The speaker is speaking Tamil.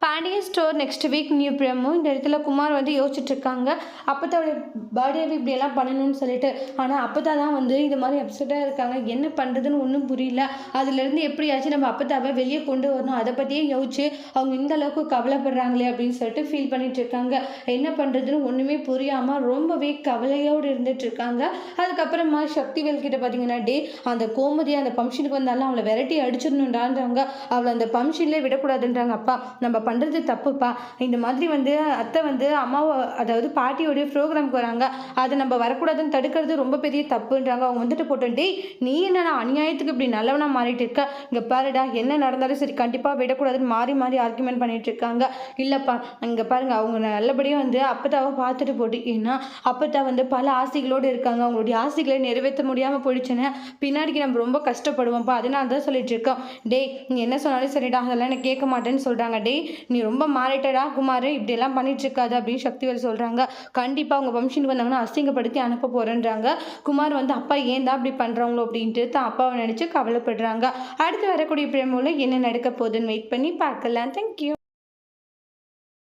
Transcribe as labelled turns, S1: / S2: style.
S1: Pandian store next week new promo. இந்த இடத்துல குமார் வந்து யோசிச்சுட்டு இருக்காங்க. அப்பத்தாவுடைய பர்த்டேவை இப்படியெல்லாம் பண்ணணும்னு சொல்லிட்டு. ஆனால் அப்பத்தா தான் வந்து இது மாதிரி அப்செட்டாக இருக்காங்க. என்ன பண்ணுறதுன்னு ஒன்றும் புரியல. அதுலேருந்து எப்படியாச்சும் நம்ம அப்பத்தாவை வெளியே கொண்டு வரணும். அதை பற்றியே யோசிச்சு அவங்க இந்த அளவுக்கு கவலைப்படுறாங்களே அப்படின்னு சொல்லிட்டு ஃபீல் பண்ணிட்டு இருக்காங்க. என்ன பண்ணுறதுன்னு ஒன்றுமே புரியாமல் ரொம்பவே கவலையோடு இருந்துட்டு இருக்காங்க. அதுக்கப்புறமா சக்திவேல் கிட்ட பார்த்தீங்கன்னா, அந்த கோமதி அந்த ஃபங்க்ஷனுக்கு வந்தாலும் அவளை விரட்டி அடிச்சிடணுன்றாங்க. அவளை அந்த ஃபங்க்ஷன்லேயே விடக்கூடாதுன்றாங்க. அப்பா நம்ம பண்ணுறது தப்புப்பா. இந்த மாதிரி வந்து அத்தை வந்து அம்மாவை அதாவது பாட்டியோடைய ப்ரோக்ராம்க்கு வராங்க. அதை நம்ம வரக்கூடாதுன்னு தடுக்கிறது ரொம்ப பெரிய தப்புன்றாங்க. அவங்க வந்துட்டு போட்டோம், நீ என்னடா அநியாயத்துக்கு இப்படி நல்லவனா மாறிட்டு இருக்க, இங்கே பாருடா என்ன நடந்தாலும் சரி கண்டிப்பாக விடக்கூடாதுன்னு மாறி மாறி ஆர்குமெண்ட் பண்ணிட்டு இருக்காங்க. இல்லைப்பா இங்கே பாருங்க அவங்க நல்லபடியாக வந்து அப்பத்தாவை பார்த்துட்டு போட்டு, ஏன்னா அப்பத்தா வந்து பல ஆசைகளோடு இருக்காங்க. அவங்களுடைய ஆசைகளை நிறைவேற்ற முடியாமல் போயிடுச்சுன்னா பின்னாடிக்கு நம்ம ரொம்ப கஷ்டப்படுவோம்ப்பா. அதனால தான் சொல்லிட்டு இருக்கோம். நீ என்ன சொன்னாலும் சரிடா அதெல்லாம் எனக்கு கேட்க மாட்டேன்னு சொல்கிறாங்க. நீ ரொம்ப மாறிட்டடா குமார், இப்படியெல்லாம் பண்ணிட்டு இருக்காது அப்படின்னு சக்திவேல் சொல்கிறாங்க. கண்டிப்பாக அவங்க ஃபங்க்ஷனுக்கு வந்தாங்கன்னா அசிங்கப்படுத்தி அனுப்ப போகிறேன்றாங்க. குமார் வந்து அப்பா ஏன் தான் அப்படி பண்ணுறாங்களோ அப்படின்ட்டு தான் அப்பாவை நினச்சி கவலைப்படுறாங்க. அடுத்து வரக்கூடிய பிரேமோவில் என்ன நடக்க போகுதுன்னு வெயிட் பண்ணி பார்க்கலாம். தேங்க்யூ.